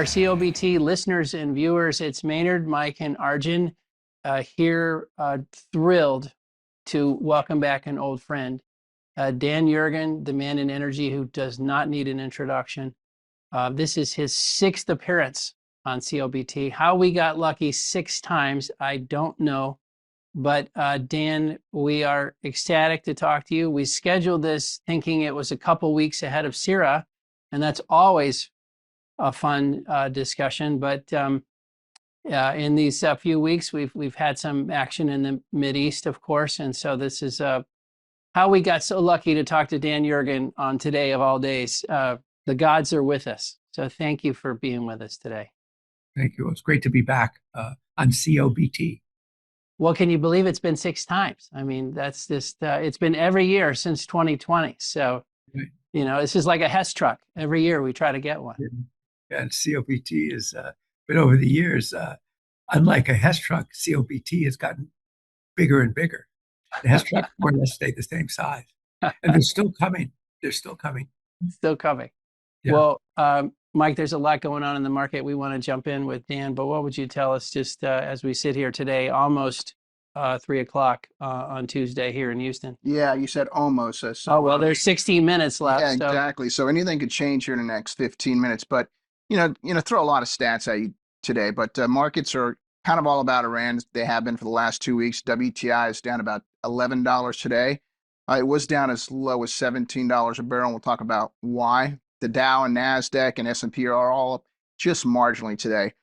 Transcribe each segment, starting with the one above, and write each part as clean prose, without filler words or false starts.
our COBT listeners and viewers. It's Maynard, Mike, and Arjun here, thrilled to welcome back an old friend, Dan Jurgen, the man in energy who does not need an introduction. This is his sixth appearance on COBT. How we got lucky 6 times, I don't know. But Dan, we are ecstatic to talk to you. We scheduled this thinking it was a couple weeks ahead of CERA, and that's always a fun discussion. But in these few weeks, we've had some action in the Mideast, of course, and so this is how we got so lucky to talk to Dan Jurgen on today of all days. The gods are with us, so thank you for being with us today. Thank you. It's great to be back on COBT. Well, can you believe it's been 6 times? I mean, that's just, it's been every year since 2020. So, Right. you know, this is like a Hess truck. Every year we try to get one. Yeah, and COBT is, but over the years, unlike a Hess truck, COBT has gotten bigger and bigger. The Hess truck more or less stayed the same size. And they're still coming. They're still coming. Still coming. Yeah. Well, Mike, there's a lot going on in the market. We want to jump in with Dan, but what would you tell us just as we sit here today, almost 3 o'clock on Tuesday here in Houston? Yeah, you said almost. Oh, well, there's 16 minutes left. Yeah, exactly. So anything could change here in the next 15 minutes. But, throw a lot of stats at you today. But markets are kind of all about Iran. They have been for the last 2 weeks. WTI is down about $11 today. It was down as low as $17 a barrel. We'll talk about why. The Dow and NASDAQ and S&P are all up just marginally today.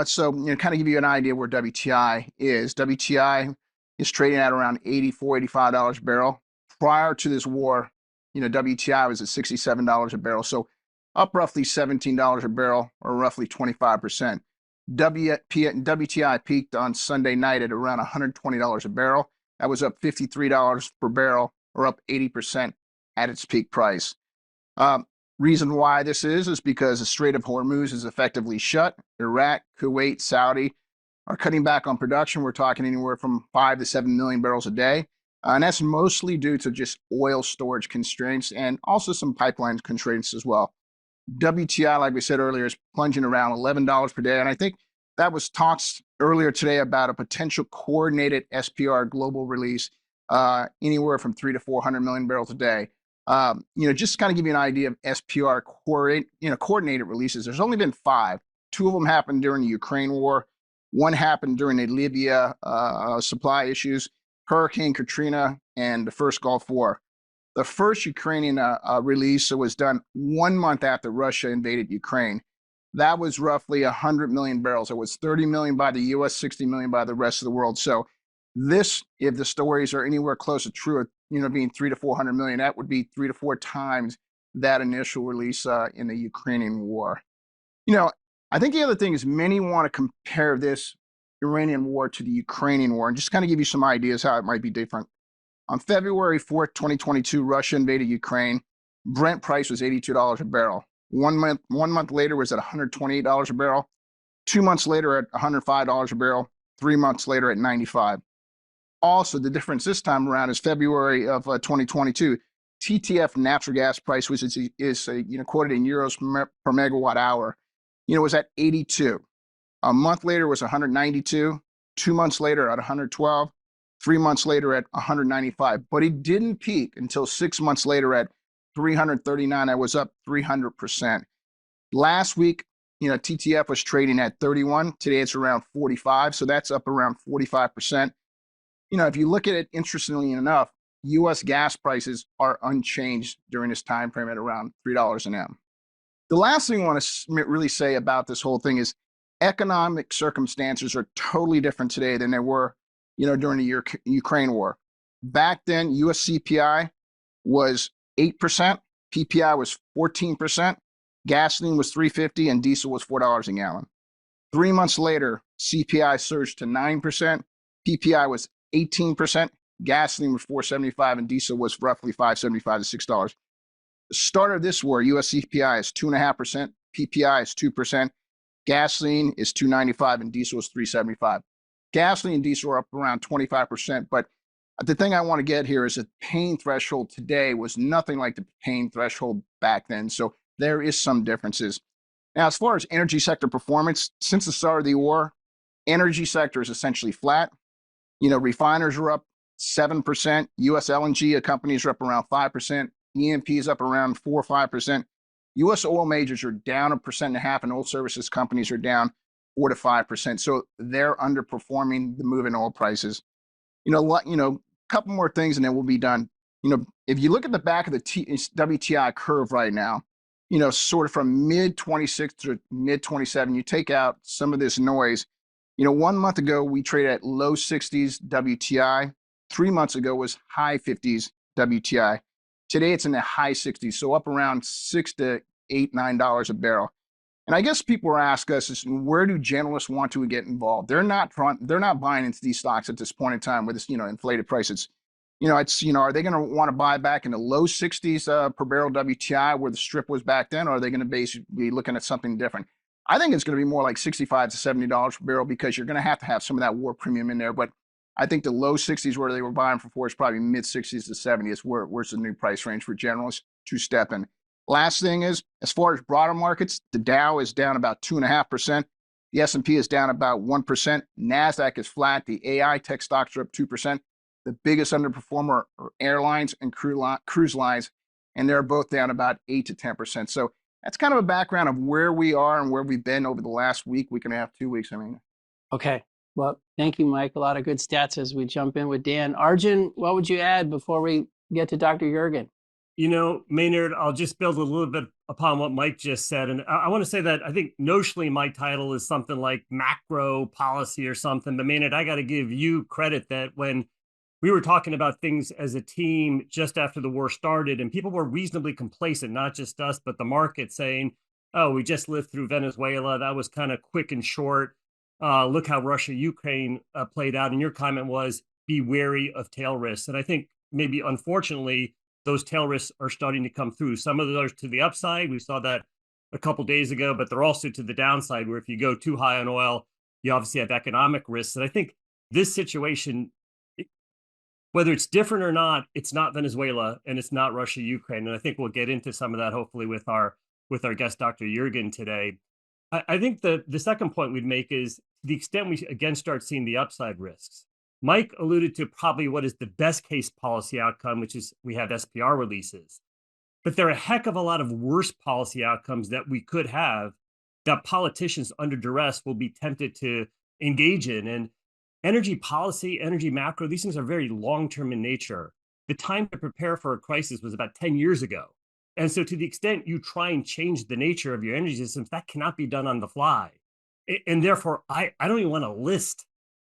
So kind of give you an idea where WTI is. WTI is trading at around $84, $85 a barrel. Prior to this war, WTI was at $67 a barrel. So up roughly $17 a barrel, or roughly 25%. WTI peaked on Sunday night at around $120 a barrel. That was up $53 per barrel, or up 80% at its peak price. Reason why this is because the Strait of Hormuz is effectively shut. Iraq, Kuwait, Saudi are cutting back on production. We're talking anywhere from 5 to 7 million barrels a day. And that's mostly due to just oil storage constraints and also some pipeline constraints as well. WTI, like we said earlier, is plunging around $11 per day. And I think that was talks earlier today about a potential coordinated SPR global release, anywhere from 3 to 400 million barrels a day. Just kind of give you an idea of SPR coordinated releases. There's only been 5. 2 of them happened during the Ukraine war. 1 happened during the Libya supply issues, Hurricane Katrina, and the first Gulf War. The first Ukrainian release was done 1 month after Russia invaded Ukraine. That was roughly 100 million barrels. It was 30 million by the U.S., 60 million by the rest of the world. So this, if the stories are anywhere close to true, being 3 to 400 million, that would be 3 to 4 times that initial release in the Ukrainian war. I think the other thing is many want to compare this Iranian war to the Ukrainian war and just kind of give you some ideas how it might be different. On February 4th, 2022, Russia invaded Ukraine. Brent price was $82 a barrel. 1 month later was at $128 a barrel. 2 months later at $105 a barrel. 3 months later at $95. Also, the difference this time around is February of 2022. TTF natural gas price, which is quoted in euros per megawatt hour, was at 82. A month later was 192. 2 months later at 112. 3 months later at 195. But it didn't peak until 6 months later at 339. That was up 300%. Last week, TTF was trading at 31. Today it's around 45. So that's up around 45%. If you look at it, interestingly enough, U.S. gas prices are unchanged during this time frame at around $3 an M. The last thing I want to really say about this whole thing is economic circumstances are totally different today than they were, during the Ukraine war. Back then, U.S. CPI was 8%, PPI was 14%, gasoline was $3.50, and diesel was $4 a gallon. 3 months later, CPI surged to 9%, PPI was 18%, gasoline was $4.75, and diesel was roughly $5.75 to $6. The start of this war, US CPI is 2.5%, PPI is 2%, gasoline is $2.95, and diesel is $3.75. Gasoline and diesel are up around 25%, but the thing I want to get here is that pain threshold today was nothing like the pain threshold back then. So there is some differences. Now, as far as energy sector performance, since the start of the war, energy sector is essentially flat. Refiners are up 7%. U.S. LNG companies are up around 5%. E&P is up around 4 or 5%. U.S. oil majors are down 1.5%, and oil services companies are down 4 to 5%. So they're underperforming the move in oil prices. A couple more things, and then we'll be done. If you look at the back of the WTI curve right now, sort of from mid 26 to mid 27, you take out some of this noise. 1 month ago, we traded at low 60s WTI. 3 months ago was high 50s WTI. Today, it's in the high 60s, so up around $6 to $8, $9 a barrel. And I guess people are asking us, where do generalists want to get involved? They're not buying into these stocks at this point in time with this, inflated prices. Are they going to want to buy back in the low 60s per barrel WTI where the strip was back then, or are they going to basically be looking at something different? I think it's going to be more like $65 to $70 per barrel because you're going to have some of that war premium in there. But I think the low 60s where they were buying for is probably mid 60s to 70s where's the new price range for generalists to step in. Last thing is, as far as broader markets, the Dow is down about 2.5%. The S&P is down about 1%. NASDAQ is flat. The AI tech stocks are up 2%. The biggest underperformer are airlines and cruise lines, and they're both down about 8 to 10%. So that's kind of a background of where we are and where we've been over the last week and a half, 2 weeks. Okay. Well, thank you, Mike. A lot of good stats as we jump in with Dan. Arjun, what would you add before we get to Dr. Jurgen? Maynard, I'll just build a little bit upon what Mike just said. And I want to say that I think notionally my title is something like macro policy or something. But Maynard, I got to give you credit that when we were talking about things as a team just after the war started, and people were reasonably complacent, not just us, but the market saying, oh, we just lived through Venezuela. That was kind of quick and short. Look how Russia-Ukraine played out. And your comment was, be wary of tail risks. And I think maybe, unfortunately, those tail risks are starting to come through. Some of those to the upside. We saw that a couple of days ago, but they're also to the downside, where if you go too high on oil, you obviously have economic risks. And I think this situation, whether it's different or not, it's not Venezuela and it's not Russia, Ukraine. And I think we'll get into some of that hopefully with our guest, Dr. Jurgen, today. I think the second point we'd make is, to the extent we again start seeing the upside risks, Mike alluded to probably what is the best case policy outcome, which is we have SPR releases. But there are a heck of a lot of worse policy outcomes that we could have that politicians under duress will be tempted to engage in. And energy policy, energy macro, these things are very long-term in nature. The time to prepare for a crisis was about 10 years ago. And so to the extent you try and change the nature of your energy systems, that cannot be done on the fly. And therefore, I don't even want to list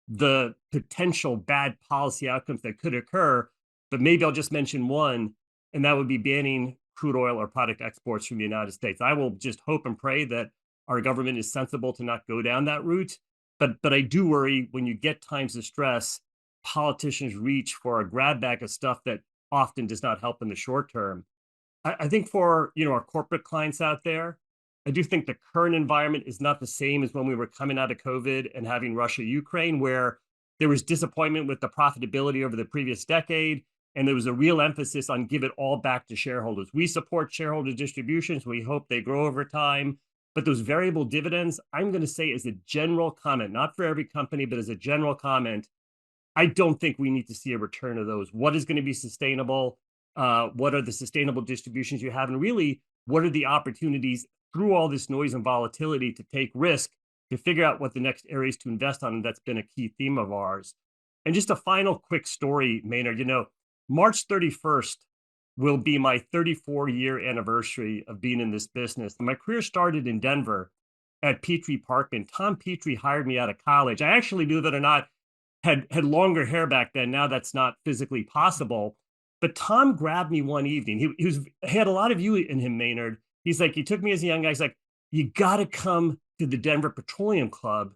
the potential bad policy outcomes that could occur, but maybe I'll just mention one, and that would be banning crude oil or product exports from the United States. I will just hope and pray that our government is sensible to not go down that route. But I do worry when you get times of stress, politicians reach for a grab bag of stuff that often does not help in the short term. I think for our corporate clients out there, I do think the current environment is not the same as when we were coming out of COVID and having Russia, Ukraine, where there was disappointment with the profitability over the previous decade. And there was a real emphasis on give it all back to shareholders. We support shareholder distributions. We hope they grow over time. But those variable dividends, I'm going to say as a general comment, not for every company, but as a general comment, I don't think we need to see a return of those. What is going to be sustainable? What are the sustainable distributions you have? And really, what are the opportunities through all this noise and volatility to take risk, to figure out what the next areas to invest on? And that's been a key theme of ours. And just a final quick story, Maynard, March 31st will be my 34-year anniversary of being in this business. My career started in Denver at Petrie Parkman. Tom Petrie hired me out of college. I actually, believe it or not, had longer hair back then. Now that's not physically possible. But Tom grabbed me one evening. He had a lot of you in him, Maynard. He's like, he took me as a young guy. He's like, you got to come to the Denver Petroleum Club.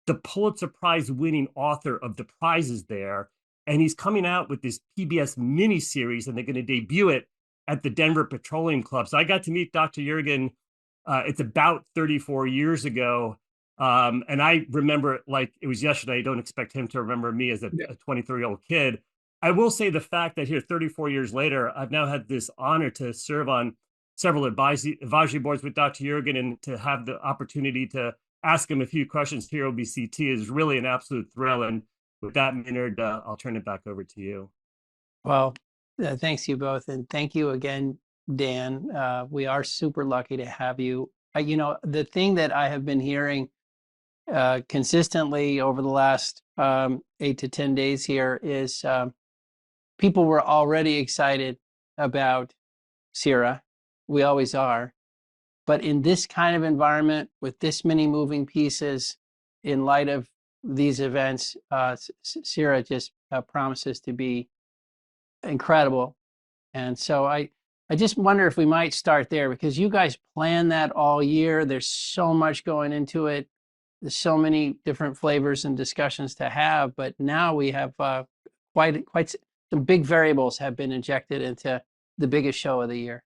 The Pulitzer Prize winning author of the prizes there. And he's coming out with this PBS miniseries, and they're going to debut it at the Denver Petroleum Club. So I got to meet Dr. Jurgen. It's about 34 years ago. And I remember it like it was yesterday. I don't expect him to remember me as a 23-year-old kid. I will say the fact that here 34 years later, I've now had this honor to serve on several advisory boards with Dr. Jurgen, and to have the opportunity to ask him a few questions here at OBCT is really an absolute thrill. And with that, Maynard, I'll turn it back over to you. Well, thanks you both. And thank you again, Dan. We are super lucky to have you. The thing that I have been hearing consistently over the last 8 to 10 days here is people were already excited about CERA. We always are. But in this kind of environment with this many moving pieces, in light of these events, CERA just promises to be incredible. And so I just wonder if we might start there, because you guys plan that all year. There's so much going into it. There's so many different flavors and discussions to have. But now we have quite some big variables have been injected into the biggest show of the year.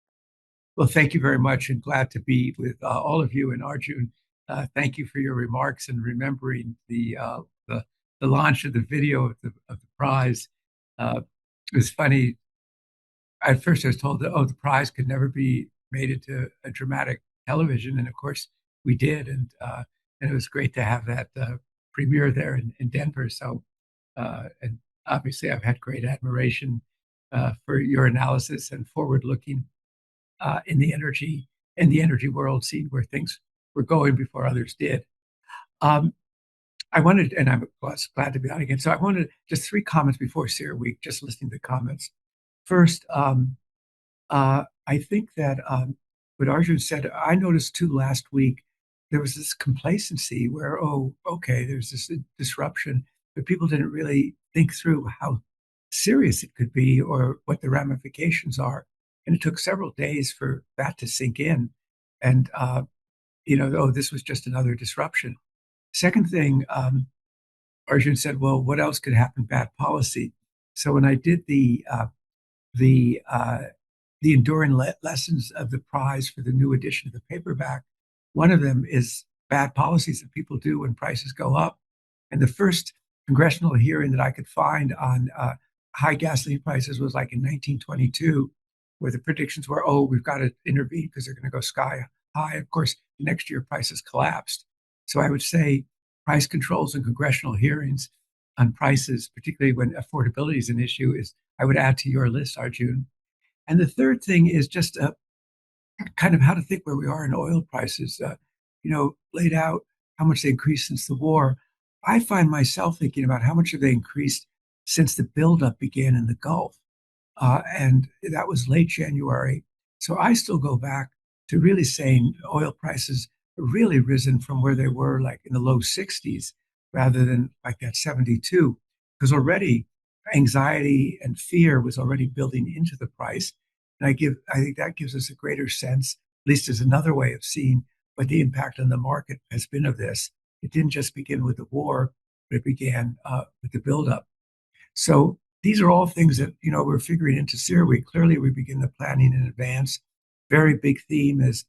Well, thank you very much, and glad to be with all of you. And Arjun, thank you for your remarks and remembering the launch of the video of the prize. It was funny. At first, I was told that the prize could never be made into a dramatic television, and of course, we did. And it was great to have that premiere there in Denver. So, and obviously, I've had great admiration for your analysis and forward-looking in the energy world, seeing where things were going before others did. I wanted, and I was glad to be on again. So I wanted just 3 comments before CERAWeek, just listening to the comments. First, I think that what Arjun said, I noticed too last week, there was this complacency where, there's this disruption, but people didn't really think through how serious it could be or what the ramifications are. And it took several days for that to sink in. And, this was just another disruption. Second thing, Arjun said, well, what else could happen? Bad policy. So when I did the enduring lessons of the prize for the new edition of the paperback, one of them is bad policies that people do when prices go up. And the first congressional hearing that I could find on high gasoline prices was like in 1922, where the predictions were, we've got to intervene because they're going to go sky high. Of course, the next year prices collapsed. So I would say price controls and congressional hearings on prices, particularly when affordability is an issue, is I would add to your list, Arjun. And the third thing is just kind of how to think where we are in oil prices. Laid out how much they increased since the war. I find myself thinking about how much have they increased since the buildup began in the Gulf. And that was late January. So I still go back to really saying oil prices have really risen from where they were like in the low 60s rather than like that 72, because already anxiety and fear was already building into the price. And I think that gives us a greater sense, at least as another way of seeing what the impact on the market has been of this. It didn't just begin with the war, but it began with the buildup. So these are all things that, we're figuring into CERAWeek. Clearly, we begin the planning in advance. Very big theme is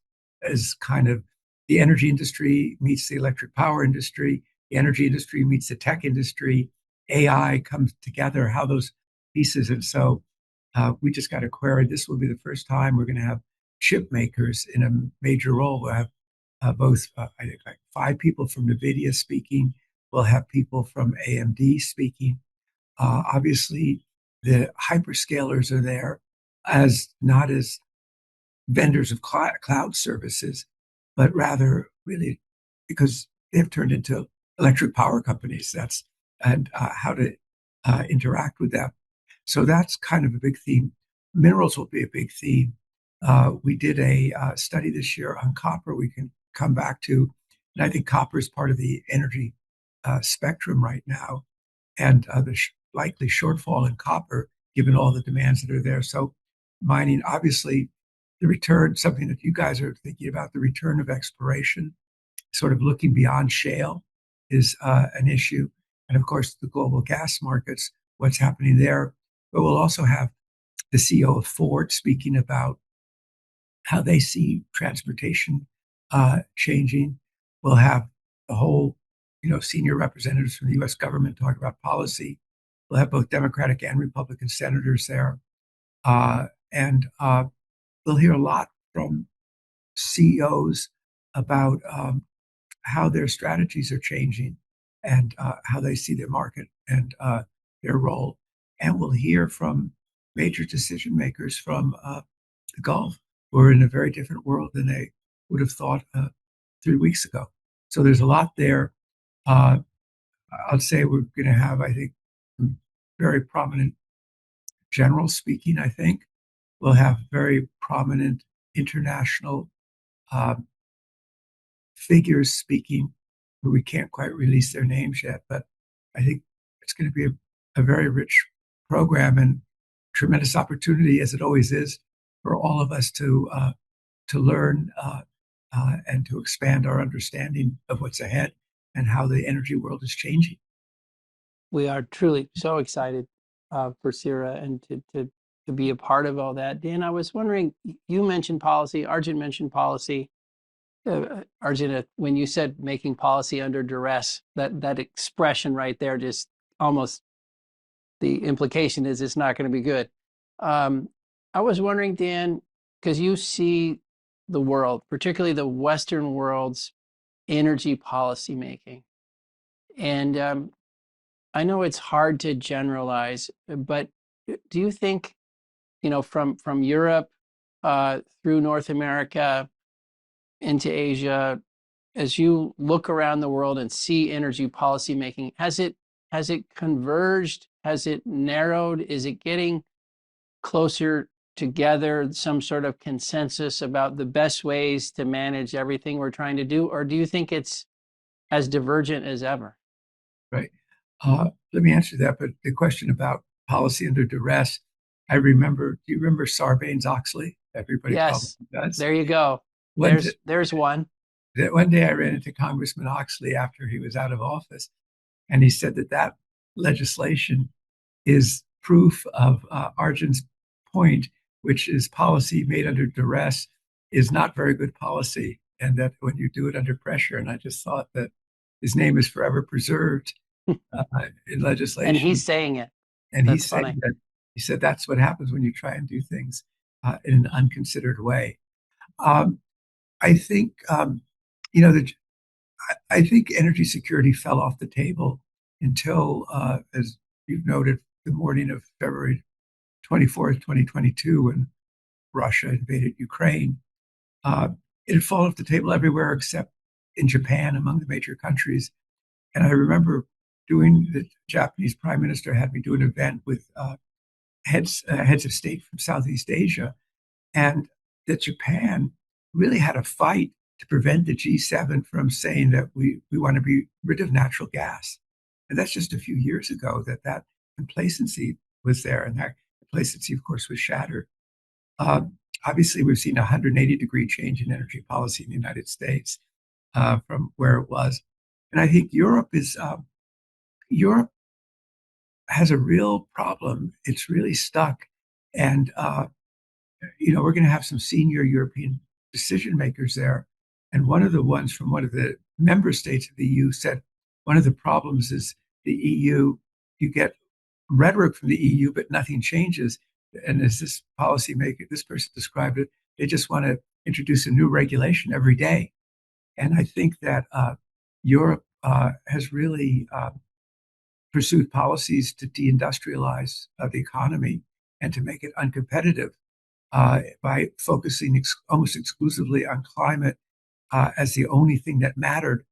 kind of the energy industry meets the electric power industry. The energy industry meets the tech industry. AI comes together, how those pieces. And so we just got a query. This will be the first time we're going to have chip makers in a major role. We'll have both, I think, like 5 people from NVIDIA speaking. We'll have people from AMD speaking. Obviously, the hyperscalers are there not as vendors of cloud services, but rather really because they've turned into electric power companies. And how to interact with them. So that's kind of a big theme. Minerals will be a big theme. We did a study this year on copper we can come back to. And I think copper is part of the energy spectrum right now. And the likely shortfall in copper, given all the demands that are there. So mining, obviously, the return, something that you guys are thinking about, the return of exploration, sort of looking beyond shale is an issue. And of course, the global gas markets, what's happening there. But we'll also have the CEO of Ford speaking about how they see transportation changing. We'll have the whole, senior representatives from the U.S. government talk about policy. We'll have both Democratic and Republican senators there. And we'll hear a lot from CEOs about how their strategies are changing and how they see their market and their role. And we'll hear from major decision makers from the Gulf who are in a very different world than they would have thought 3 weeks ago. So there's a lot there. I'll say we're going to have, I think, some very prominent generals speaking, I think. We'll have very prominent international figures speaking, where we can't quite release their names yet, but I think it's going to be a very rich program and tremendous opportunity, as it always is, for all of us to learn and to expand our understanding of what's ahead and how the energy world is changing. We are truly so excited for CERA and to be a part of all that. Dan, I was wondering, you mentioned policy, Arjun mentioned policy. Arjun, when you said making policy under duress, that expression right there, just almost the implication is it's not going to be good. I was wondering, Dan, because you see the world, particularly the Western world's energy policy making. And I know it's hard to generalize, but do you think, from Europe through North America into Asia, as you look around the world and see energy policy making, has it converged? Has it narrowed? Is it getting closer together, some sort of consensus about the best ways to manage everything we're trying to do? Or do you think it's as divergent as ever? Right. Let me answer that. But the question about policy under duress, do you remember Sarbanes-Oxley? Everybody Yes. probably does. There you go. There's one. One day I ran into Congressman Oxley after he was out of office, and he said that legislation is proof of Arjun's point, which is policy made under duress is not very good policy, and that when you do it under pressure, and I just thought that his name is forever preserved in legislation. And he's saying it. And That's he's funny. saying that he said that's what happens when you try and do things in an unconsidered way. I think I think energy security fell off the table until, as you've noted, the morning of February 24th, 2022, when Russia invaded Ukraine. It had fallen off the table everywhere except in Japan, among the major countries. And I remember the Japanese prime minister had me do an event with heads of state from Southeast Asia, and that Japan really had a fight to prevent the G7 from saying that we want to be rid of natural gas. And that's just a few years ago that complacency was there, and that complacency, of course, was shattered. Obviously, we've seen a 180-degree change in energy policy in the United States from where it was. And I think Europe has a real problem. It's really stuck. And, we're going to have some senior European decision makers there. And one of the ones from one of the member states of the EU said, one of the problems is the EU, you get rhetoric from the EU, but nothing changes. And as this policymaker, this person described it, they just want to introduce a new regulation every day. And I think that Europe has really pursued policies to deindustrialize the economy and to make it uncompetitive by focusing almost exclusively on climate as the only thing that mattered,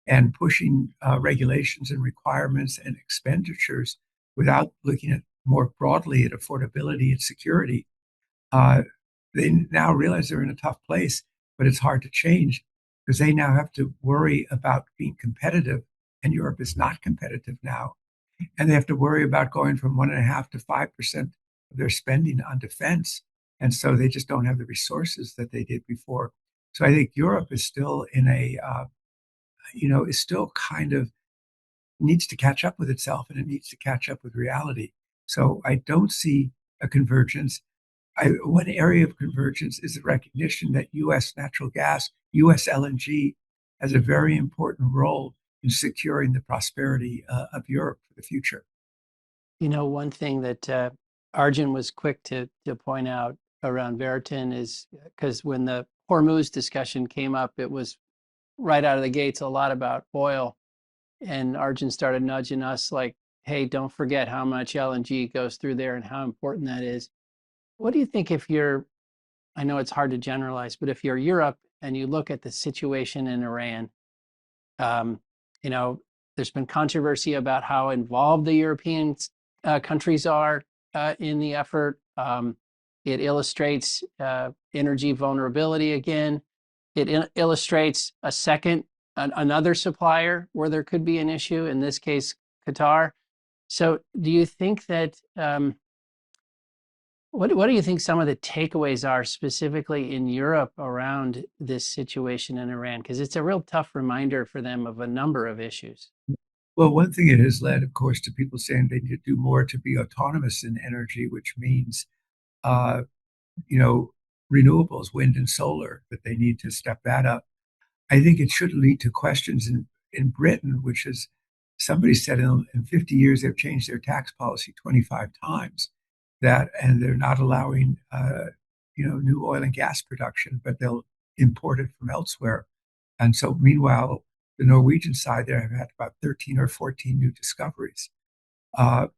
and pushing regulations and requirements and expenditures without looking at more broadly at affordability and security. They now realize they're in a tough place, but it's hard to change because they now have to worry about being competitive, and Europe is not competitive now. And they have to worry about going from 1.5% to 5% of their spending on defense. And so they just don't have the resources that they did before. So I think Europe is still in is still kind of needs to catch up with itself, and it needs to catch up with reality. So I don't see a convergence. One area of convergence is the recognition that U.S. natural gas, U.S. LNG, has a very important role in securing the prosperity of Europe for the future. One thing that Arjun was quick to point out around Veritan is because when the Hormuz discussion came up, it was right out of the gates a lot about oil. And Arjun started nudging us like, hey, don't forget how much LNG goes through there and how important that is. What do you think if you're, I know it's hard to generalize, but if you're Europe and you look at the situation in Iran, um, you know, there's been controversy about how involved the European countries are in the effort. It illustrates energy vulnerability again. It illustrates another supplier where there could be an issue, in this case, Qatar. So do you think that, what do you think some of the takeaways are specifically in Europe around this situation in Iran? Because it's a real tough reminder for them of a number of issues. Well, one thing it has led, of course, to people saying they need to do more to be autonomous in energy, which means, uh, you know, renewables, wind and solar, that they need to step that up. I think it should lead to questions in Britain, which is somebody said in 50 years they've changed their tax policy 25 times, and they're not allowing new oil and gas production, but they'll import it from elsewhere. And so meanwhile, the Norwegian side there have had about 13 or 14 new discoveries. And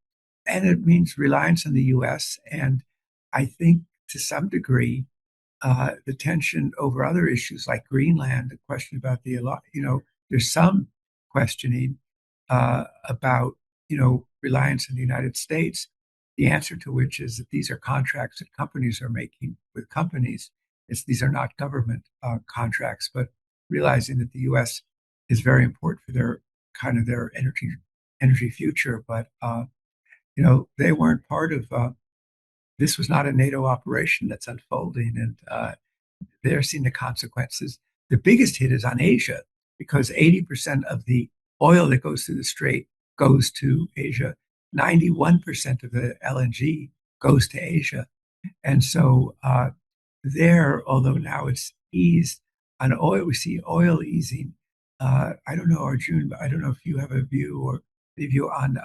it means reliance on the US. And I think to some degree, the tension over other issues like Greenland, the question about there's some questioning about, reliance on the United States, the answer to which is that these are contracts that companies are making with companies. These are not government contracts, but realizing that the U.S. is very important for their energy future. But, they weren't part of this was not a NATO operation that's unfolding, and they're seeing the consequences. The biggest hit is on Asia because 80% of the oil that goes through the strait goes to Asia. 91% of the LNG goes to Asia. And so although now it's eased on oil, we see oil easing. I don't know, Arjun, but I don't know if you have a view or a view on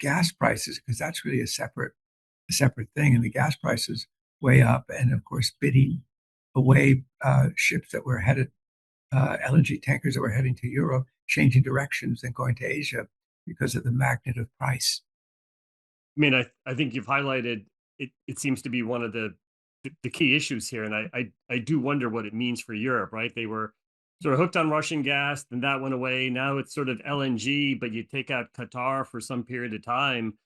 gas prices, because that's really a separate thing. And the gas prices way up, and of course, bidding away ships that were headed, LNG tankers that were heading to Europe, changing directions and going to Asia because of the magnet of price. I mean, I think you've highlighted it. It seems to be one of the key issues here, and I do wonder what it means for Europe. Right? They were sort of hooked on Russian gas, then that went away. Now it's sort of LNG, but you take out Qatar for some period of time.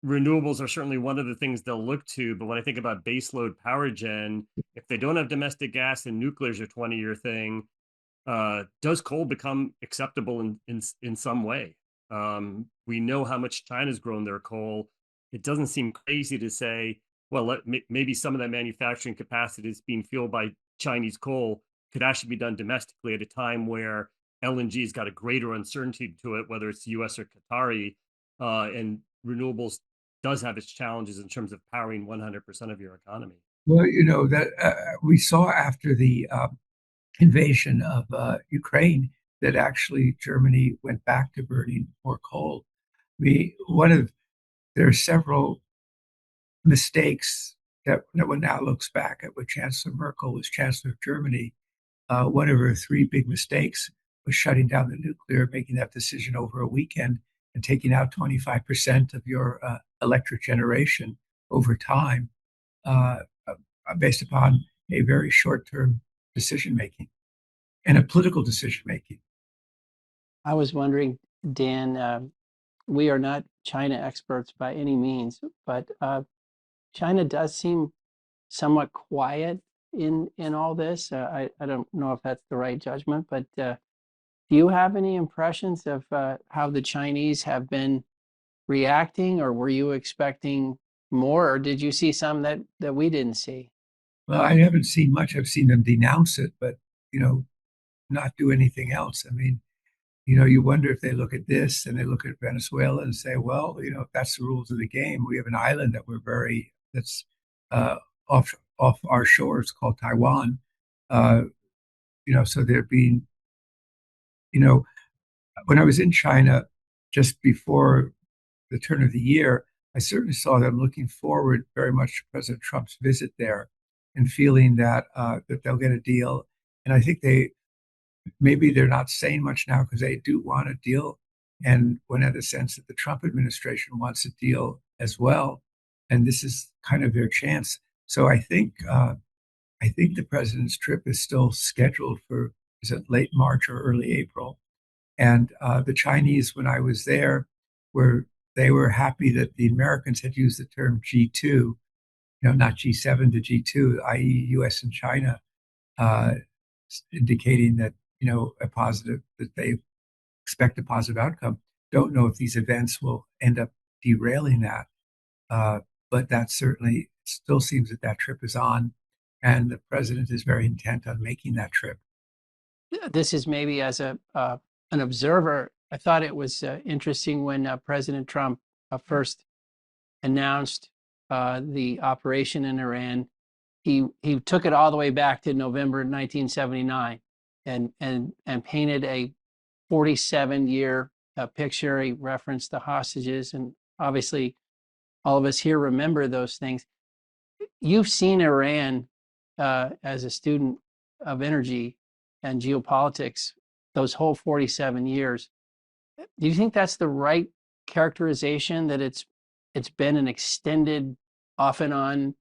Renewables are certainly one of the things they'll look to, but when I think about baseload power gen, if they don't have domestic gas and nuclear is a 20-year thing, does coal become acceptable in some way? We know how much China's grown their coal. It doesn't seem crazy to say, well, maybe some of that manufacturing capacity is being fueled by Chinese coal could actually be done domestically at a time where LNG has got a greater uncertainty to it, whether it's US or Qatari, and renewables does have its challenges in terms of powering 100% of your economy. Well, that we saw after the invasion of Ukraine that actually Germany went back to burning more coal. There are several mistakes that one now looks back at when Chancellor Merkel was Chancellor of Germany. One of her three big mistakes was shutting down the nuclear, making that decision over a weekend and taking out 25% of your electric generation over time based upon a very short-term decision-making and a political decision-making. I was wondering, Dan, we are not China experts by any means, but China does seem somewhat quiet in all this. I don't know if that's the right judgment, but do you have any impressions of how the Chinese have been reacting, or were you expecting more, or did you see some that we didn't see? Well, I haven't seen much. I've seen them denounce it, but not do anything else. I mean, you wonder if they look at this and they look at Venezuela and say, well, if that's the rules of the game. We have an island that's off our shores called Taiwan. So they're being, when I was in China just before the turn of the year, I certainly saw them looking forward very much to President Trump's visit there and feeling that that they'll get a deal. And I think maybe they're not saying much now because they do want a deal, and one had the sense that the Trump administration wants a deal as well, and this is kind of their chance. So I think the president's trip is still scheduled for, is it late March or early April? And the Chinese, when I was there, they were happy that the Americans had used the term G2, not G7 to G2, i.e., U.S. and China, uh, indicating that a positive, that they expect a positive outcome. Don't know if these events will end up derailing that, uh, but that certainly still seems that that trip is on, and the president is very intent on making that trip. This is maybe as an observer. I thought it was interesting when President Trump first announced the operation in Iran. He took it all the way back to November 1979 and painted a 47-year picture. He referenced the hostages, and obviously all of us here remember those things. You've seen Iran as a student of energy and geopolitics those whole 47 years. Do you think that's the right characterization, that it's been an extended, off and on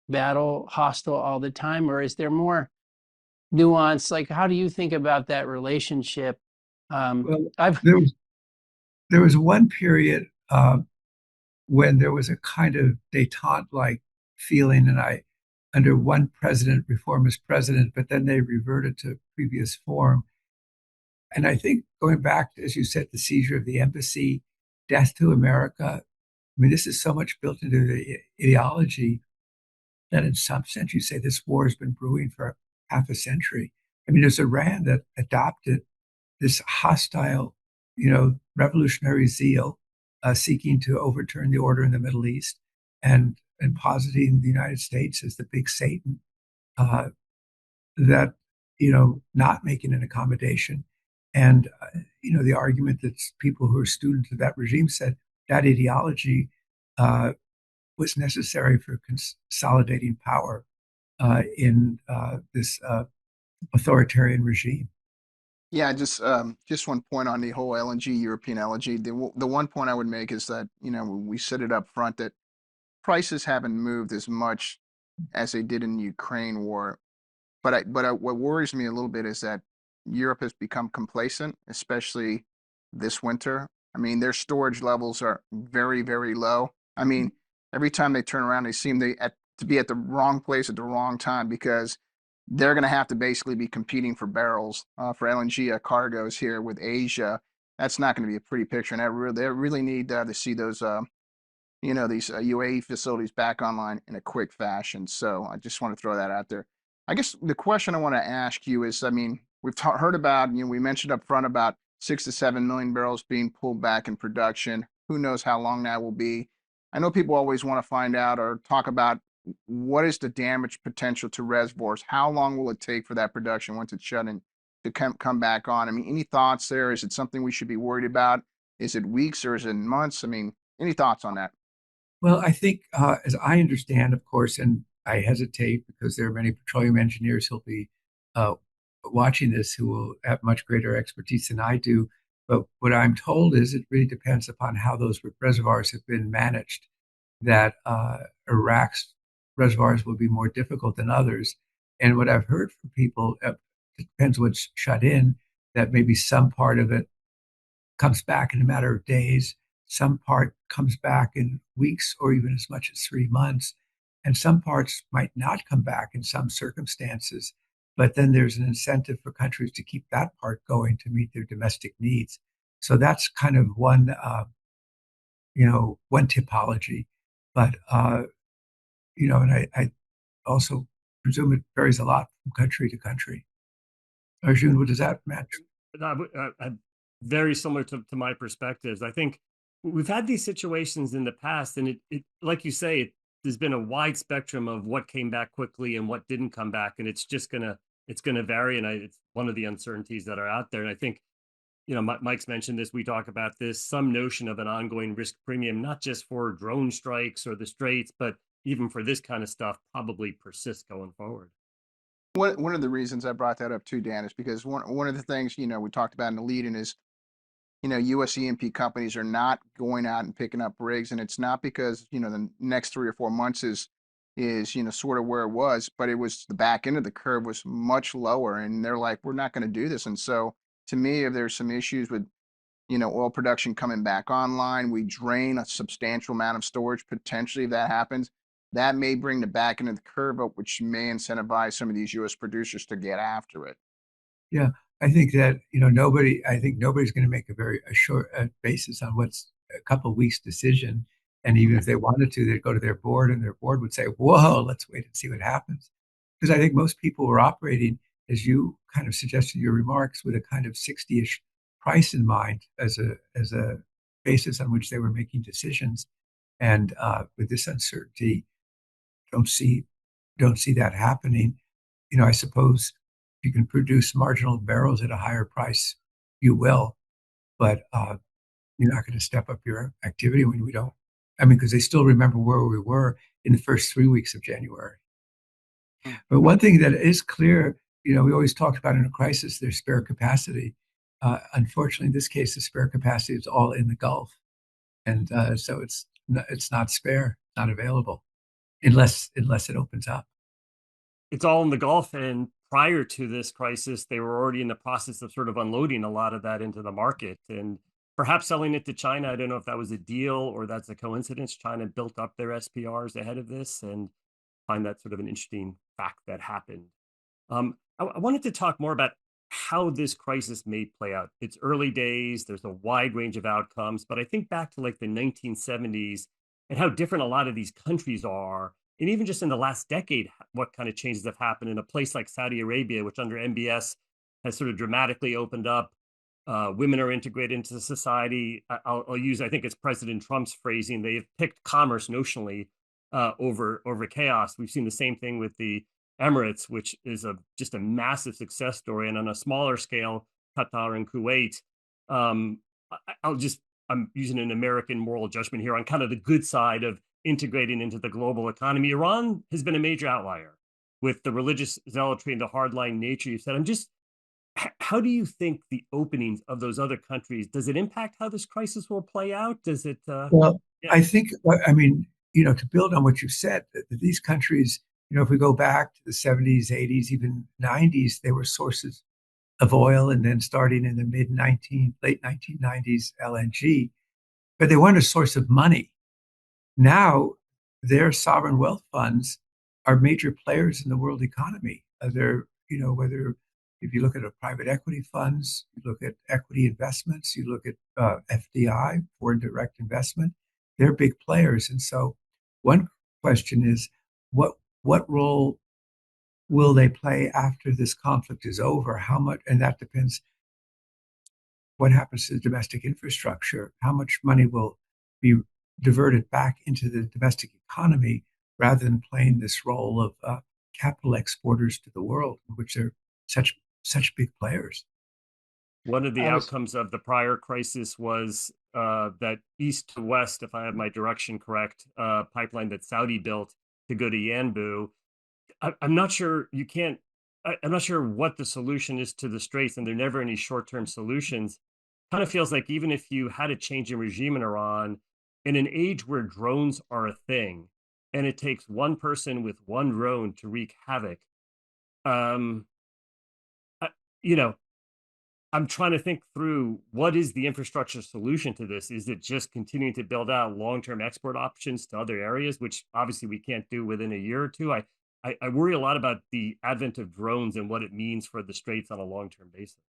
battle, hostile all the time, or is there more nuance? Like, how do you think about that relationship? Well, I've there was one period when there was a kind of detente-like feeling, and under one president, reformist president, but then they reverted to previous form. And I think going back, as you said, the seizure of the embassy, death to America, I mean, this is so much built into the ideology that in some sense you say this war has been brewing for half a century. I mean, there's Iran that adopted this hostile, revolutionary zeal, seeking to overturn the order in the Middle East, and positing the United States as the big Satan, uh, that not making an accommodation. And the argument that people who are students of that regime said that ideology was necessary for consolidating power in this authoritarian regime. Yeah, just one point on the whole LNG, European LNG. The one point I would make is that, we said it up front that prices haven't moved as much as they did in the Ukraine war. But what worries me a little bit is that Europe has become complacent, especially this winter. I mean, their storage levels are very, very low. I mean, every time they turn around, they seem to be at the wrong place at the wrong time, because they're going to have to basically be competing for barrels for LNG cargoes here with Asia. That's not going to be a pretty picture, and they really need to see those these UAE facilities back online in a quick fashion. So I just want to throw that out there. I guess the question I want to ask you is, I mean, we've heard about, we mentioned up front about 6 to 7 million barrels being pulled back in production. Who knows how long that will be? I know people always want to find out or talk about what is the damage potential to reservoirs. How long will it take for that production, once it's shut in, to come back on? I mean, any thoughts there? Is it something we should be worried about? Is it weeks or is it months? I mean, any thoughts on that? Well, I think, as I understand, of course, and I hesitate because there are many petroleum engineers who'll be uh, watching this who will have much greater expertise than I do. But what I'm told is it really depends upon how those reservoirs have been managed, that Iraq's reservoirs will be more difficult than others. And what I've heard from people, it depends what's shut in, that maybe some part of it comes back in a matter of days. Some part comes back in weeks or even as much as 3 months. And some parts might not come back in some circumstances. But then there's an incentive for countries to keep that part going to meet their domestic needs. So that's kind of one typology. But, and I also presume it varies a lot from country to country. Arjun, what does that match? Very similar to my perspectives. I think we've had these situations in the past, and it like you say, there's been a wide spectrum of what came back quickly and what didn't come back, and it's gonna vary. And it's one of the uncertainties that are out there. And I think, Mike's mentioned this, we talk about this, some notion of an ongoing risk premium, not just for drone strikes or the straits, but even for this kind of stuff probably persists going forward. One of the reasons I brought that up too, Dan, is because one of the things, we talked about in the lead-in is, U.S. E&P companies are not going out and picking up rigs, and it's not because, the next 3 or 4 months is, sort of where it was, but it was the back end of the curve was much lower, and they're like, we're not going to do this. And so to me, if there's some issues with, oil production coming back online, we drain a substantial amount of storage potentially. If that happens, that may bring the back end of the curve up, which may incentivize some of these U.S. producers to get after it. Yeah, I think that I think nobody's going to make a short basis on what's a couple of weeks decision. And even if they wanted to, they'd go to their board, and their board would say, "Whoa, let's wait and see what happens." Because I think most people were operating, as you kind of suggested in your remarks, with a kind of 60-ish price in mind as a basis on which they were making decisions. And with this uncertainty, don't see that happening. I suppose if you can produce marginal barrels at a higher price, you will, but you're not going to step up your activity when we don't. I mean, because they still remember where we were in the first 3 weeks of January. But one thing that is clear, we always talk about in a crisis, there's spare capacity. Unfortunately, in this case, the spare capacity is all in the Gulf, and so it's not spare, not available, unless it opens up. It's all in the Gulf, and prior to this crisis, they were already in the process of sort of unloading a lot of that into the market and perhaps selling it to China. I don't know if that was a deal or that's a coincidence. China built up their SPRs ahead of this, and find that sort of an interesting fact that happened. I wanted to talk more about how this crisis may play out. It's early days, there's a wide range of outcomes, but I think back to like the 1970s and how different a lot of these countries are. And even just in the last decade, what kind of changes have happened in a place like Saudi Arabia, which under MBS has sort of dramatically opened up. Women are integrated into society. I'll use, I think it's President Trump's phrasing, they've picked commerce notionally over chaos. We've seen the same thing with the Emirates, which is just a massive success story. And on a smaller scale, Qatar and Kuwait. I'm using an American moral judgment here on kind of the good side of integrating into the global economy. Iran has been a major outlier with the religious zealotry and the hardline nature you said. How do you think the openings of those other countries, does it impact how this crisis will play out? Does it? Well, yeah. I think, to build on what you said, these countries, if we go back to the 70s, 80s, even 90s, they were sources of oil, and then starting in the late 1990s, LNG, but they weren't a source of money. Now, their sovereign wealth funds are major players in the world economy. They're, whether if you look at private equity funds, you look at equity investments, you look at FDI, foreign direct investment, they're big players. And so one question is, what role will they play after this conflict is over? How much, and that depends what happens to the domestic infrastructure, how much money will be diverted back into the domestic economy rather than playing this role of capital exporters to the world, in which they're such big players. One of the outcomes of the prior crisis was that east to west, if I have my direction correct, pipeline that Saudi built to go to Yanbu. I'm not sure I'm not sure what the solution is to the straits, and there are never any short-term solutions. Kind of feels like even if you had a change in regime in Iran, in an age where drones are a thing, and it takes one person with one drone to wreak havoc, I'm trying to think through what is the infrastructure solution to this. Is it just continuing to build out long-term export options to other areas, which obviously we can't do within a year or two? I worry a lot about the advent of drones and what it means for the straits on a long-term basis.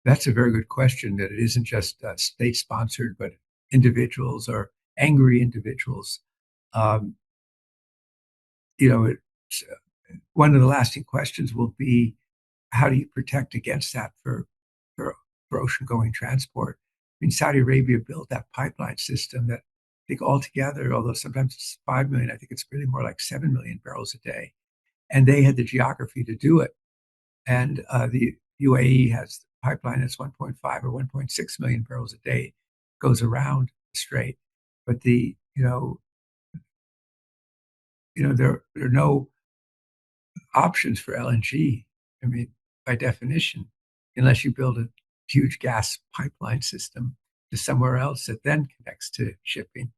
That's a very good question, that it isn't just state-sponsored, but individuals or angry individuals. One of the lasting questions will be, how do you protect against that for ocean-going transport? I mean, Saudi Arabia built that pipeline system that I think altogether, although sometimes it's 5 million, I think it's really more like 7 million barrels a day. And they had the geography to do it. And the UAE has pipeline that's 1.5 or 1.6 million barrels a day goes around the strait. But there are no options for LNG. I mean, by definition, unless you build a huge gas pipeline system to somewhere else that then connects to shipping.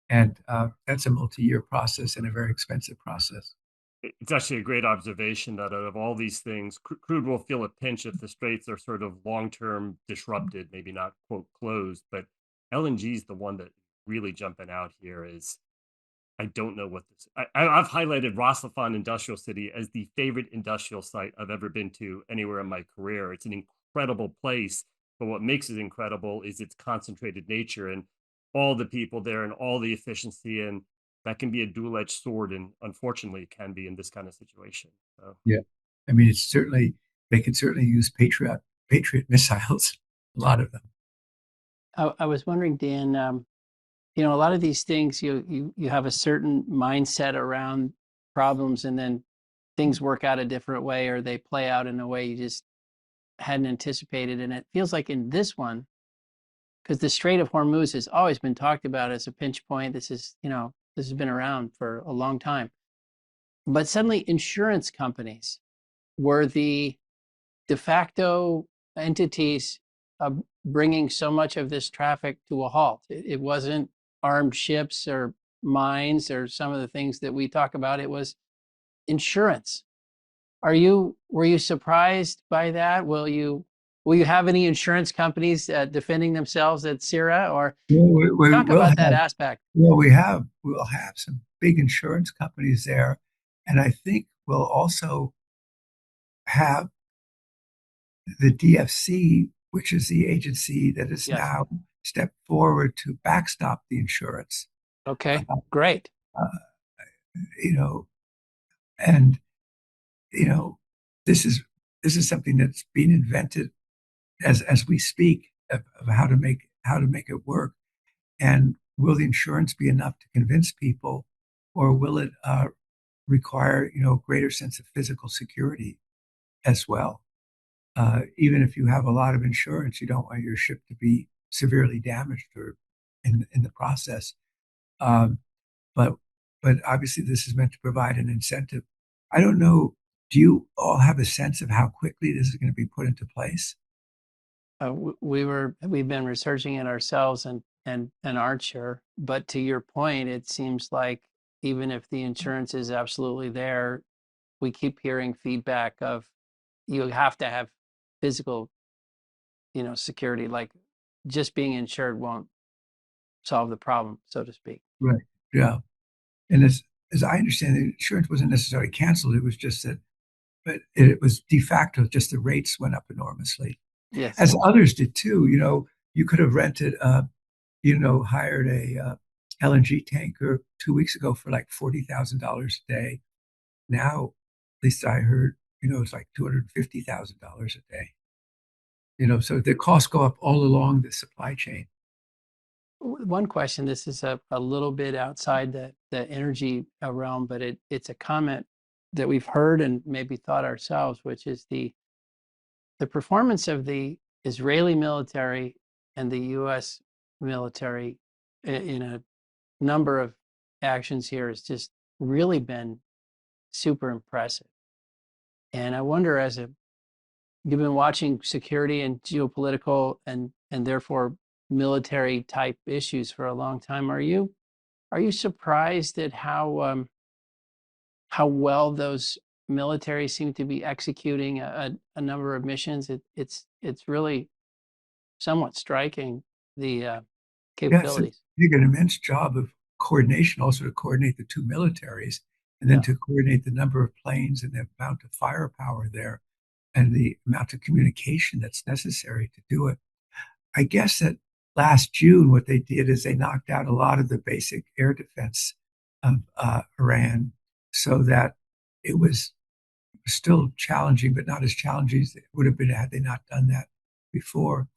And that's a multi-year process and a very expensive process. It's actually a great observation that out of all these things, crude will feel a pinch if the straits are sort of long-term disrupted, maybe not quote closed, but LNG is the one that really jumping out here is, I don't know what this. I've highlighted Ras Laffan Industrial City as the favorite industrial site I've ever been to anywhere in my career. It's an incredible place, but what makes it incredible is its concentrated nature and all the people there and all the efficiency, and that can be a dual-edged sword, and unfortunately, it can be in this kind of situation. So. Yeah, I mean, they can certainly use Patriot missiles, a lot of them. I was wondering, Dan, a lot of these things, you have a certain mindset around problems, and then things work out a different way, or they play out in a way you just hadn't anticipated. And it feels like in this one, because the Strait of Hormuz has always been talked about as a pinch point. This has been around for a long time. But suddenly insurance companies were the de facto entities bringing so much of this traffic to a halt. It wasn't armed ships or mines or some of the things that we talk about. It was insurance. Were you surprised by that? Will you have any insurance companies defending themselves at CERA, or talk about that aspect? Well, we'll have some big insurance companies there, and I think we'll also have the DFC, which is the agency that has now stepped forward to backstop the insurance. Okay, great. This is something that's being invented as we speak of how to make it work. And will the insurance be enough to convince people, or will it require greater sense of physical security as well? Even if you have a lot of insurance, you don't want your ship to be severely damaged or in the process. But obviously, this is meant to provide an incentive. I don't know. Do you all have a sense of how quickly this is going to be put into place? We've been researching it ourselves and aren't sure. But to your point, it seems like even if the insurance is absolutely there, we keep hearing feedback of you have to have physical, security. Like just being insured won't solve the problem, so to speak. Right. Yeah. And as I understand, the insurance wasn't necessarily canceled. It was just that, but it was de facto. Just the rates went up enormously. Yes. As others did too. You could have rented, hired a LNG tanker 2 weeks ago for like $40,000 a day. Now, at least I heard, it's like $250,000 a day. So the costs go up all along the supply chain. One question, this is a little bit outside the energy realm, but it's a comment that we've heard and maybe thought ourselves, which is the performance of the Israeli military and the U.S. military in a number of actions here has just really been super impressive. And I wonder, you've been watching security and geopolitical and therefore military type issues for a long time. Are you surprised at how well those militaries seem to be executing a number of missions? It's really somewhat striking, the capabilities. You get an immense job of coordination, also to coordinate the two militaries, and then to coordinate the number of planes and the amount of firepower there and the amount of communication that's necessary to do it. I guess that last June, what they did is they knocked out a lot of the basic air defense of Iran, so that it was still challenging, but not as challenging as it would have been had they not done that before.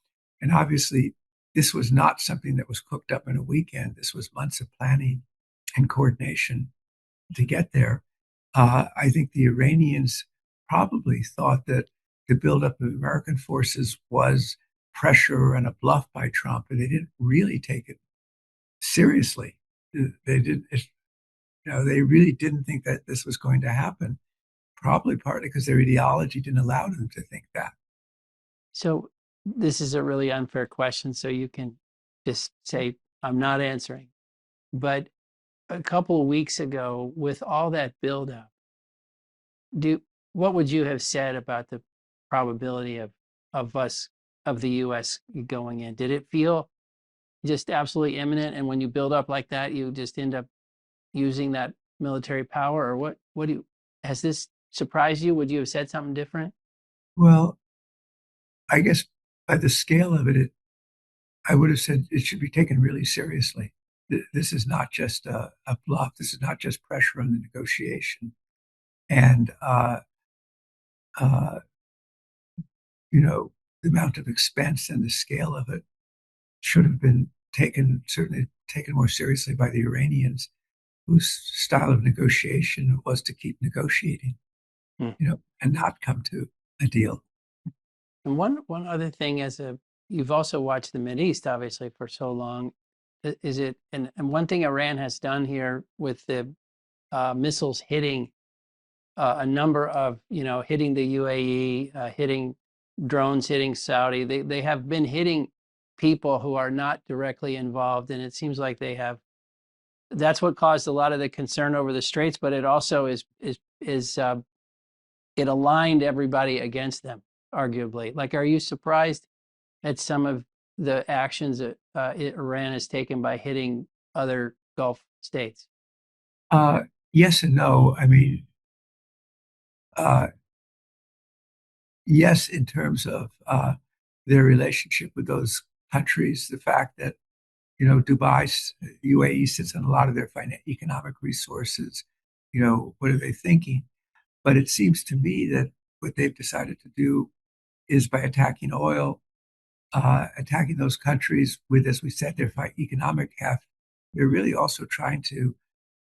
And obviously, this was not something that was cooked up in a weekend. This was months of planning and coordination to get there. I think the Iranians probably thought that the buildup of American forces was pressure and a bluff by Trump, and they didn't really take it seriously. They did, they really didn't think that this was going to happen. Probably partly because their ideology didn't allow them to think that. So this is a really unfair question, so you can just say, I'm not answering. But a couple of weeks ago, with all that buildup, what would you have said about the probability of the U.S. going in? Did it feel just absolutely imminent? And when you build up like that, you just end up using that military power, or has this surprised you? Would you have said something different? Well, I guess by the scale of it, I would have said it should be taken really seriously. This is not just a bluff. This is not just pressure on the negotiation. And, uh, the amount of expense and the scale of it should have been certainly taken more seriously by the Iranians, whose style of negotiation was to keep negotiating, and not come to a deal. And one other thing, you've also watched the Mideast obviously for so long, and one thing Iran has done here with the missiles hitting a number of, hitting the UAE, hitting drones, hitting Saudi, they have been hitting people who are not directly involved, and it seems like that's what caused a lot of the concern over the Straits, but it also it aligned everybody against them, arguably. Like, are you surprised at some of the actions that Iran has taken by hitting other Gulf states? Yes and no. I mean, yes, in terms of their relationship with those countries, the fact that Dubai, UAE sits on a lot of their economic resources. What are they thinking? But it seems to me that what they've decided to do is by attacking oil, attacking those countries with, as we said, their economic heft, they're really also trying to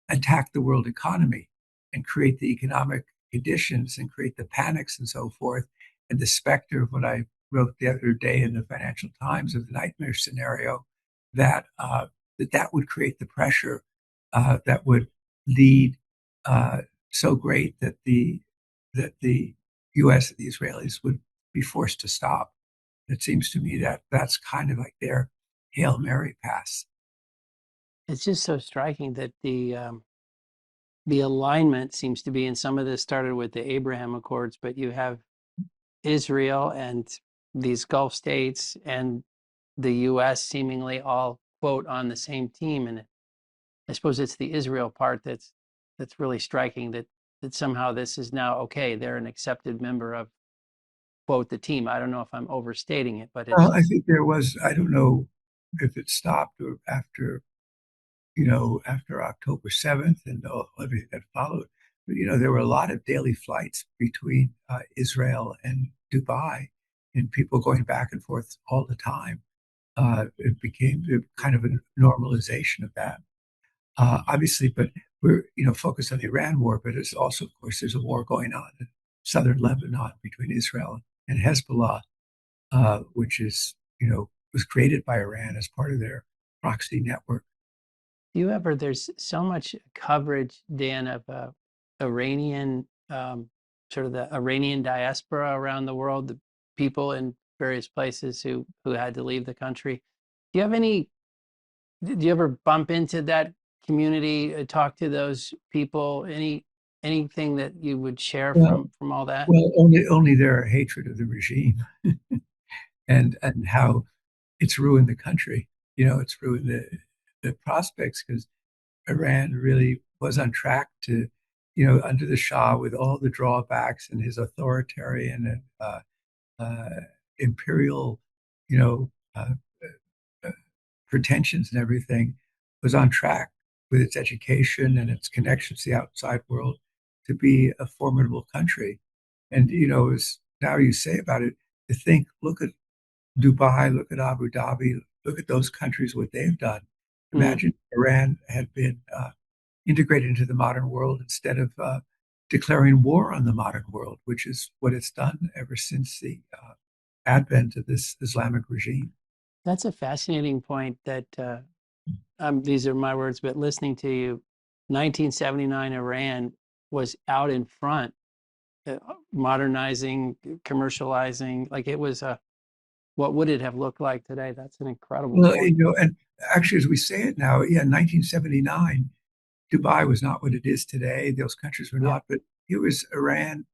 attack the world economy and create the economic conditions and create the panics and so forth. And the specter of what I wrote the other day in the Financial Times of the nightmare scenario, that that would create the pressure that would lead so great that the U.S. and the Israelis would be forced to stop. It seems to me that that's kind of like their Hail Mary pass. It's just so striking that the alignment seems to be, and some of this started with the Abraham Accords, but you have Israel and these Gulf states and the U.S. seemingly all quote on the same team, and I suppose it's the Israel part that's really striking, that somehow this is now okay. They're an accepted member of quote the team. I don't know if I'm overstating it, but Well, I think there was. I don't know if it stopped or after October 7th and everything that followed. But there were a lot of daily flights between Israel and Dubai, and people going back and forth all the time. It became kind of a normalization of that. Obviously, but we're focused on the Iran war, but it's also, of course, there's a war going on in southern Lebanon between Israel and Hezbollah, which is was created by Iran as part of their proxy network. There's so much coverage, Dan, of Iranian, sort of the Iranian diaspora around the world, the people in various places who had to leave the country. Do you ever bump into that community, talk to those people? Anything that you would share from all that? Well, only their hatred of the regime and how it's ruined the country. It's ruined the prospects, because Iran really was on track to, under the Shah, with all the drawbacks and his authoritarian and imperial, uh, pretensions and everything, was on track with its education and its connections to the outside world to be a formidable country. And, as now you say about it, to think, look at Dubai, look at Abu Dhabi, look at those countries, what they've done. Imagine Iran had been integrated into the modern world instead of declaring war on the modern world, which is what it's done ever since the advent of this Islamic regime. That's a fascinating point that these are my words, but listening to you, 1979 Iran was out in front, modernizing, commercializing, like it was what would it have looked like today? That's an incredible Well, point. and actually, as we say it now, yeah, 1979, Dubai was not what it is today. Those countries were not, but it was Iran.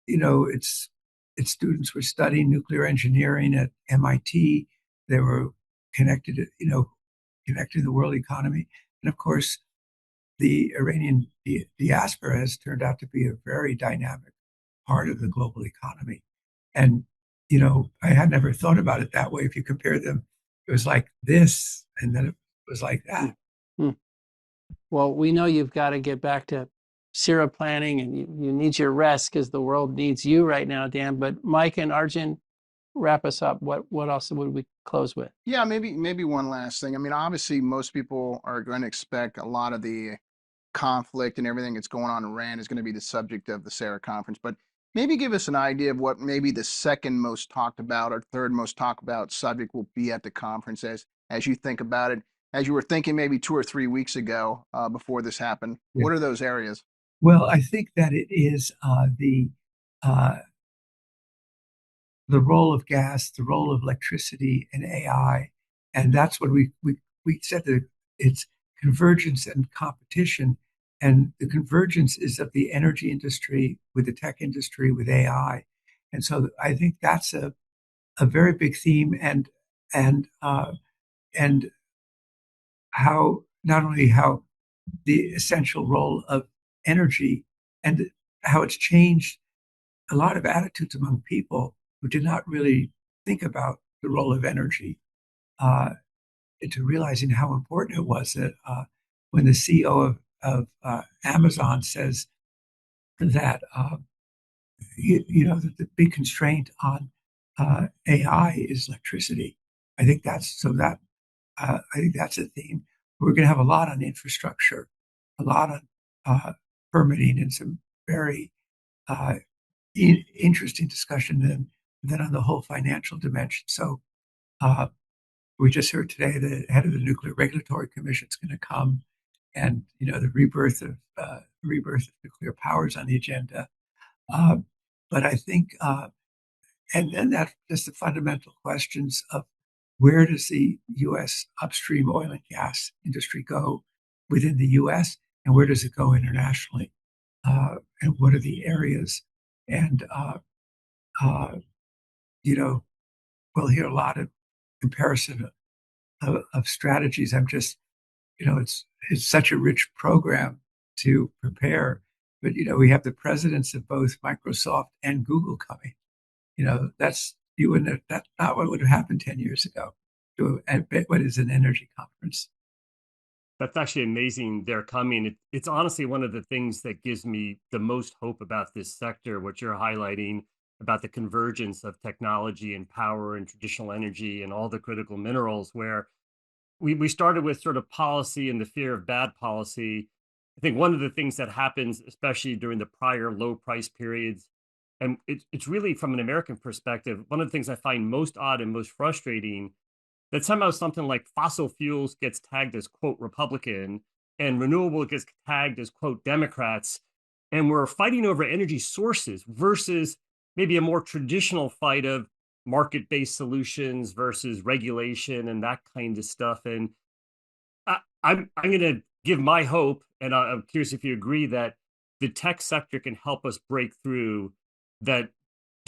Its students were studying nuclear engineering at MIT. They were connected, connected to the world economy. And of course, the Iranian diaspora has turned out to be a very dynamic part of the global economy. And, I had never thought about it that way. If you compare them, it was like this, and then it was like that. Mm-hmm. Well, we know you've got to get back to CERA planning, and you need your rest because the world needs you right now, Dan. But Mike and Arjun, wrap us up. What else would we close with? Yeah, maybe one last thing. I mean, obviously, most people are going to expect a lot of the conflict and everything that's going on in Iran is going to be the subject of the CERA conference. But maybe give us an idea of what maybe the second most talked about or third most talked about subject will be at the conference as you think about it, as you were thinking maybe 2 or 3 weeks ago before this happened. Yeah. What are those areas? Well, I think that it is the role of gas, the role of electricity and AI. And that's what we said, that it's convergence and competition. And the convergence is of the energy industry with the tech industry with AI. And so I think that's a very big theme, and how not only how the essential role of energy and how it's changed a lot of attitudes among people who did not really think about the role of energy, into realizing how important it was that when the CEO of Amazon says that that the big constraint on AI is electricity. I think that's so that I think that's a theme. We're going to have a lot on infrastructure, a lot on permitting, and some very interesting discussion then on the whole financial dimension. So we just heard today the head of the Nuclear Regulatory Commission is going to come, and the rebirth of nuclear power is on the agenda. But I think, and then that just the fundamental questions of where does the U.S. upstream oil and gas industry go within the U.S. and where does it go internationally, and what are the areas? And we'll hear a lot of comparison of strategies. I'm just, it's such a rich program to prepare. But we have the presidents of both Microsoft and Google coming. That's not what would have happened 10 years ago. What is an energy conference? That's actually amazing. They're coming. It's honestly one of the things that gives me the most hope about this sector, what you're highlighting about the convergence of technology and power and traditional energy and all the critical minerals, where we started with sort of policy and the fear of bad policy. I think one of the things that happens, especially during the prior low price periods, and it's really from an American perspective, one of the things I find most odd and most frustrating, that somehow something like fossil fuels gets tagged as quote Republican and renewable gets tagged as quote Democrats. And we're fighting over energy sources versus maybe a more traditional fight of market-based solutions versus regulation and that kind of stuff. And I'm going to give my hope, and I'm curious if you agree, that the tech sector can help us break through that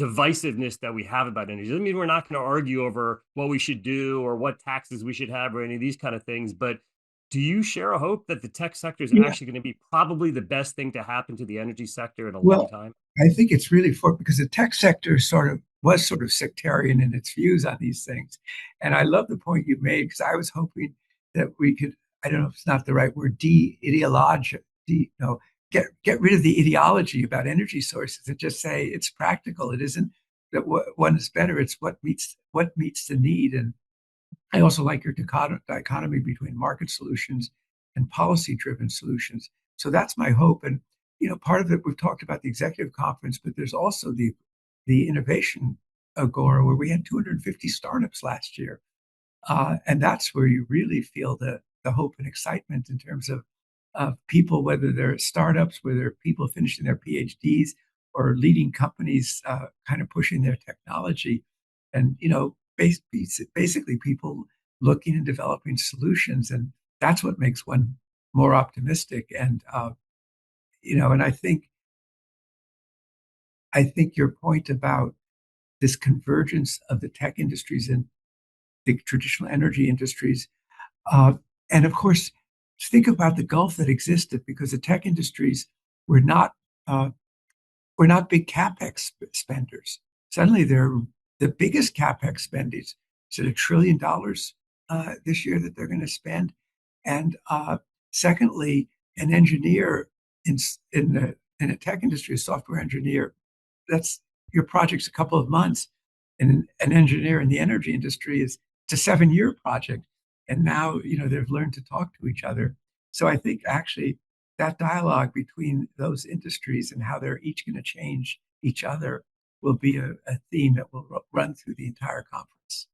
divisiveness that we have about energy. Doesn't mean we're not going to argue over what we should do or what taxes we should have or any of these kind of things. But do you share a hope that the tech sector is actually going to be probably the best thing to happen to the energy sector in a long time? I think it's really because the tech sector was sort of sectarian in its views on these things. And I love the point you made, because I was hoping that we could, I don't know if it's not the right word, get rid of the ideology about energy sources and just say it's practical. It isn't that one is better. It's what meets the need. And I also like your dichotomy between market solutions and policy-driven solutions. So that's my hope. And part of it, we've talked about the executive conference, but there's also the innovation agora where we had 250 startups last year. And that's where you really feel the hope and excitement in terms of people, whether they're startups, whether they're people finishing their PhDs or leading companies kind of pushing their technology. And, basically people looking and developing solutions. And that's what makes one more optimistic. And, and I think your point about this convergence of the tech industries and the traditional energy industries, and of course, think about the gulf that existed because the tech industries were not big capex spenders. Suddenly, they're the biggest capex spenders. Is it $1 trillion this year that they're going to spend? And secondly, an engineer in a tech industry, a software engineer, that's your project's a couple of months. And an engineer in the energy industry it's a 7-year project. And now, they've learned to talk to each other. So I think actually that dialogue between those industries and how they're each going to change each other will be a theme that will run through the entire conference.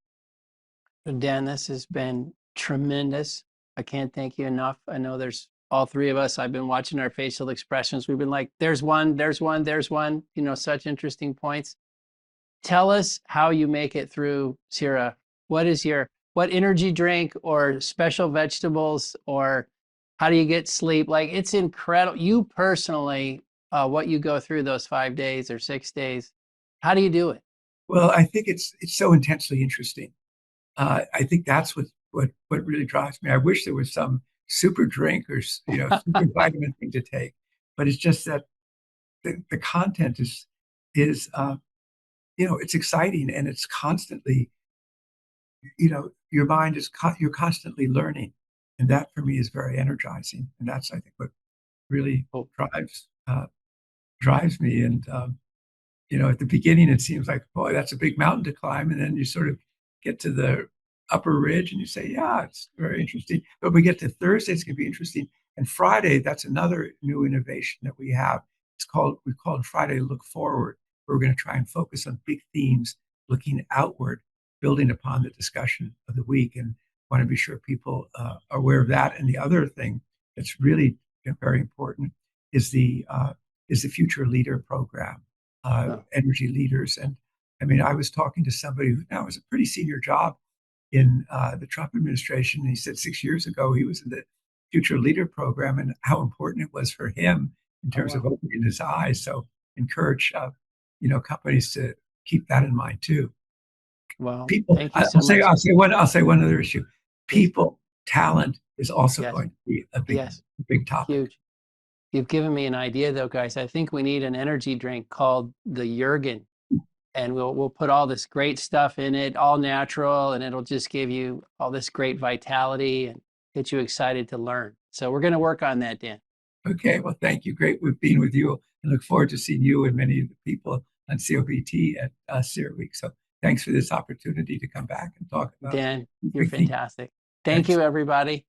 Dan, this has been tremendous. I can't thank you enough. I know there's all three of us. I've been watching our facial expressions. We've been like, there's one, such interesting points. Tell us how you make it through CERA. What energy drink or special vegetables, or how do you get sleep? Like, it's incredible. You personally, what you go through those 5 days or 6 days, how do you do it? Well, I think it's so intensely interesting. I think that's what really drives me. I wish there was some super drink or super vitamin thing to take, but it's just that the content is it's exciting and it's constantly, your mind you're constantly learning, and that for me is very energizing, and that's I think what really drives me. And at the beginning it seems like, boy, that's a big mountain to climb, and then you sort of get to the upper ridge and you say, yeah, it's very interesting. But we get to Thursday, it's going to be interesting, and Friday, that's another new innovation that we have. We've called Friday Look Forward. We're going to try and focus on big themes, looking outward, building upon the discussion of the week, and want to be sure people are aware of that. And the other thing that's really very important is the Future Leader Program, energy leaders. And I mean, I was talking to somebody who now has a pretty senior job in the Trump administration. And he said 6 years ago he was in the Future Leader Program and how important it was for him in terms of opening his eyes. So encourage companies to keep that in mind too. Well, People, thank you so much. I'll say one other issue. People, talent is also going to be a big topic. Huge. You've given me an idea though, guys. I think we need an energy drink called the Jurgen, and we'll put all this great stuff in it, all natural, and it'll just give you all this great vitality and get you excited to learn. So we're going to work on that, Dan. Okay, well, thank you. Great with being with you, and look forward to seeing you and many of the people on COBT at CERAWeek. So thanks for this opportunity to come back and talk about. Dan, you're fantastic. Thank you, everybody.